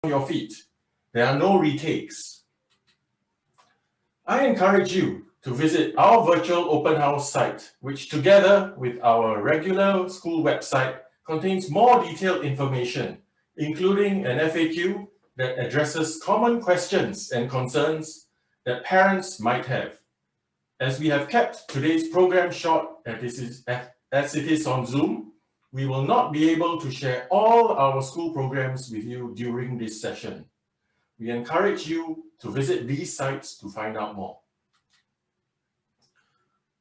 your feet. There are no retakes. I encourage you to visit our virtual open house site, which together with our regular school website contains more detailed information, including an FAQ that addresses common questions and concerns that parents might have. As we have kept today's program short as it is on Zoom, we will not be able to share all our school programs with you during this session. We encourage you to visit these sites to find out more.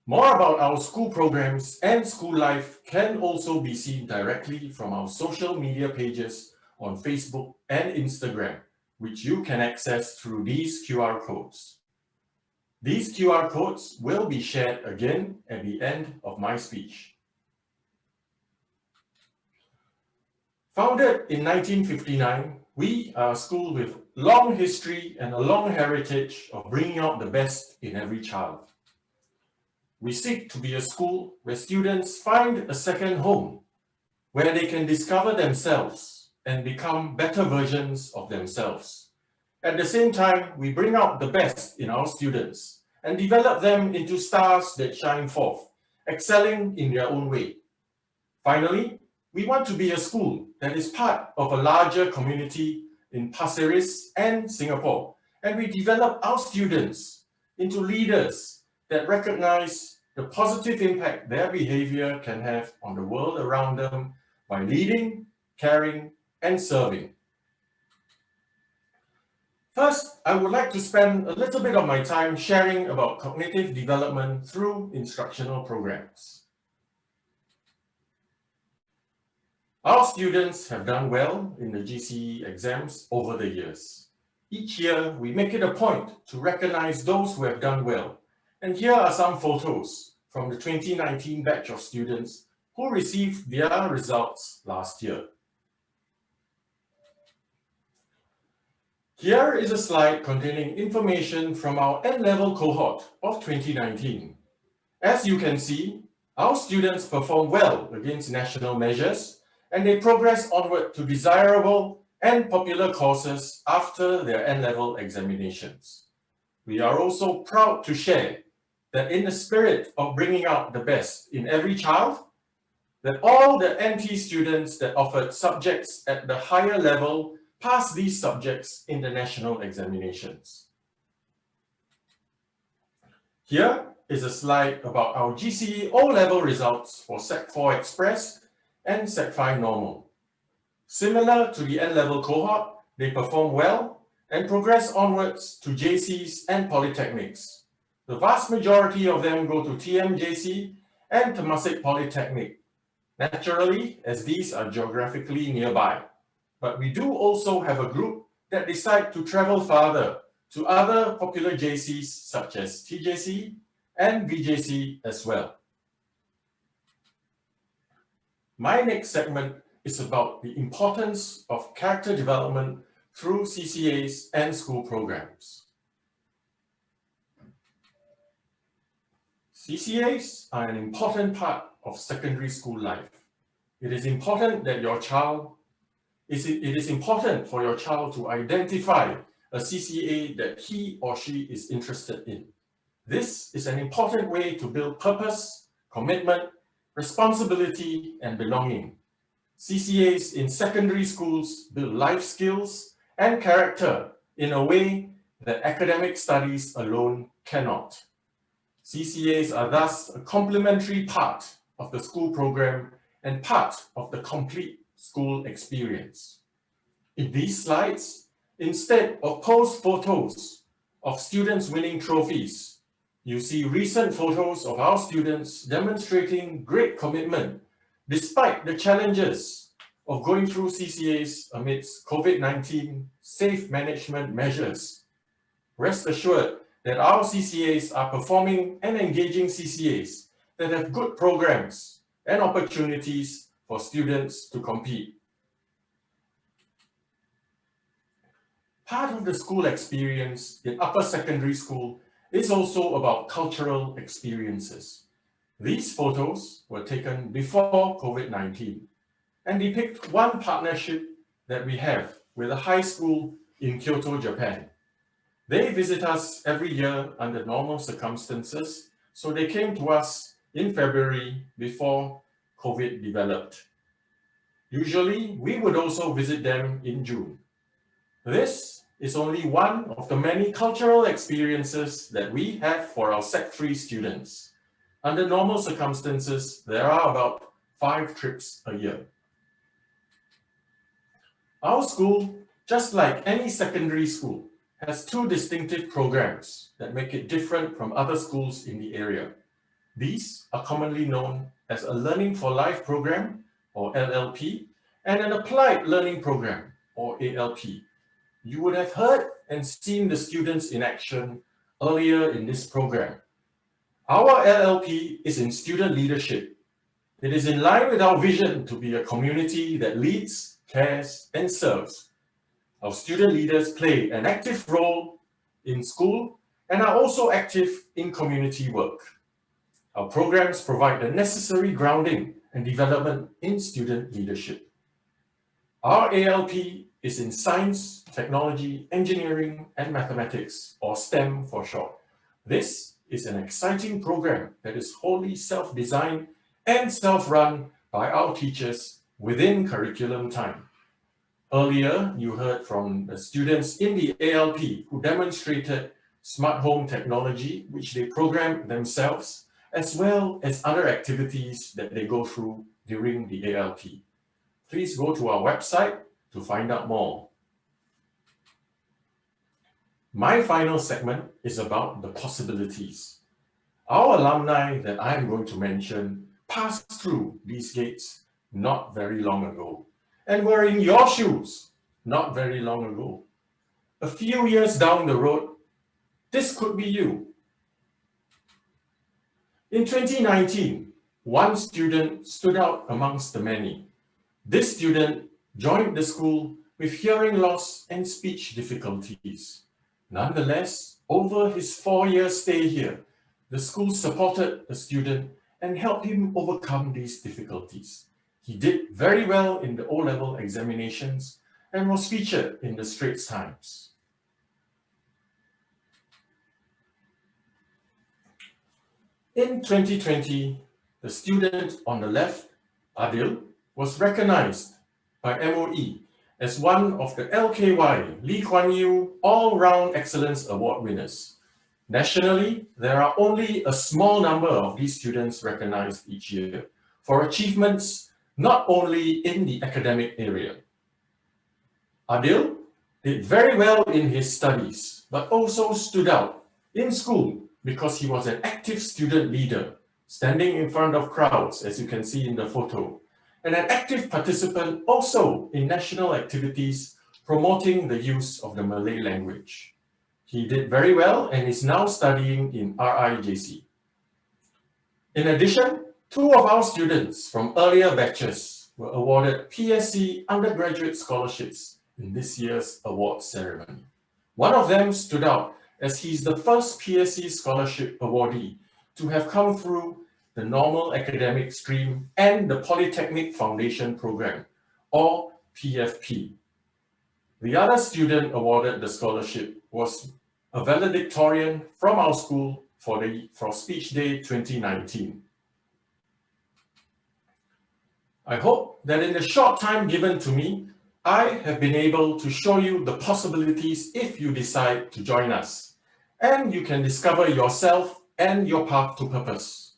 More about our school programs and school life can also be seen directly from our social media pages on Facebook and Instagram, which you can access through these QR codes. These QR codes will be shared again at the end of my speech. Founded in 1959, we are a school with long history and a long heritage of bringing out the best in every child. We seek to be a school where students find a second home, where they can discover themselves and become better versions of themselves. At the same time, we bring out the best in our students and develop them into stars that shine forth, excelling in their own way. Finally, we want to be a school that is part of a larger community in Pasir Ris and Singapore, and we develop our students into leaders that recognize the positive impact their behavior can have on the world around them by leading, caring, and serving. First, I would like to spend a little bit of my time sharing about cognitive development through instructional programs. Our students have done well in the GCE exams over the years. Each year, we make it a point to recognize those who have done well. And here are some photos from the 2019 batch of students who received their results last year. Here is a slide containing information from our N-level cohort of 2019. As you can see, our students perform well against national measures, and they progress onward to desirable and popular courses after their N-level examinations. We are also proud to share that in the spirit of bringing out the best in every child, that all the NT students that offered subjects at the higher level passed these subjects in the national examinations. Here is a slide about our GCE O-level results for Sec 4 Express and Sec 5 Normal. Similar to the N-level cohort, they perform well and progress onwards to JCs and polytechnics. The vast majority of them go to TMJC and Temasek Polytechnic, naturally, as these are geographically nearby. But we do also have a group that decide to travel farther to other popular JCs such as TJC and VJC as well. My next segment is about the importance of character development through CCAs and school programs. CCAs are an important part of secondary school life. It is important that it is important for your child to identify a CCA that he or she is interested in. This is an important way to build purpose, commitment, responsibility, and belonging. CCAs in secondary schools build life skills and character in a way that academic studies alone cannot. CCAs are thus a complementary part of the school program and part of the complete school experience. In these slides, instead of posed photos of students winning trophies, you see recent photos of our students demonstrating great commitment despite the challenges of going through CCAs amidst COVID-19 safe management measures. Rest assured that our CCAs are performing and engaging CCAs that have good programs and opportunities for students to compete. Part of the school experience in upper secondary school is also about cultural experiences. These photos were taken before COVID-19 and depict one partnership that we have with a high school in Kyoto, Japan. They visit us every year under normal circumstances, so they came to us in February before COVID developed. Usually, we would also visit them in June. This is only one of the many cultural experiences that we have for our Sec 3 students. Under normal circumstances, there are about 5 trips a year. Our school, just like any secondary school, has 2 distinctive programs that make it different from other schools in the area. These are commonly known as a Learning for Life program, or LLP, and an Applied Learning program, or ALP. You would have heard and seen the students in action earlier in this program. Our LLP is in student leadership. It is in line with our vision to be a community that leads, cares, and serves. Our student leaders play an active role in school and are also active in community work. Our programs provide the necessary grounding and development in student leadership. Our ALP is in science, technology, engineering, and mathematics, or STEM for short. This is an exciting program that is wholly self-designed and self-run by our teachers within curriculum time. Earlier, you heard from the students in the ALP who demonstrated smart home technology, which they program themselves, as well as other activities that they go through during the ALP. Please go to our website to find out more. My final segment is about the possibilities. Our alumni that I'm going to mention passed through these gates not very long ago, and were in your shoes not very long ago. A few years down the road, this could be you. In 2019, one student stood out amongst the many. This student joined the school with hearing loss and speech difficulties. Nonetheless, over his 4-year stay here, the school supported the student and helped him overcome these difficulties. He did very well in the O-level examinations and was featured in the Straits Times. In 2020, the student on the left, Adil, was recognized by MOE as one of the LKY Lee Kuan Yew All-Round Excellence Award winners. Nationally, there are only a small number of these students recognized each year for achievements not only in the academic area. Adil did very well in his studies, but also stood out in school because he was an active student leader, standing in front of crowds, as you can see in the photo, and an active participant also in national activities promoting the use of the Malay language. He did very well and is now studying in RIJC. In addition, 2 of our students from earlier batches were awarded PSC undergraduate scholarships in this year's award ceremony. One of them stood out as he's the first PSC scholarship awardee to have come through the normal academic stream and the Polytechnic Foundation Program, or PFP. The other student awarded the scholarship was a valedictorian from our school for Speech Day 2019. I hope that in the short time given to me, I have been able to show you the possibilities if you decide to join us, and you can discover yourself and your path to purpose.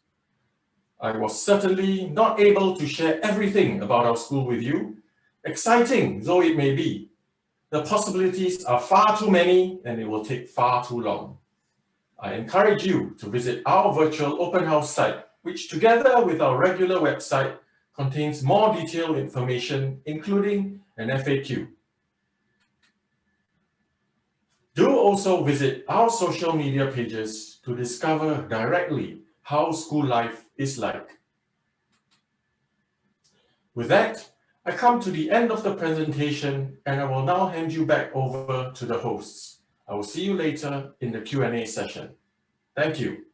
I was certainly not able to share everything about our school with you, exciting though it may be. The possibilities are far too many and it will take far too long. I encourage you to visit our virtual open house site, which together with our regular website contains more detailed information, including an FAQ. Do also visit our social media pages to discover directly how school life is like. With that, I come to the end of the presentation and I will now hand you back over to the hosts. I will see you later in the Q&A session. Thank you.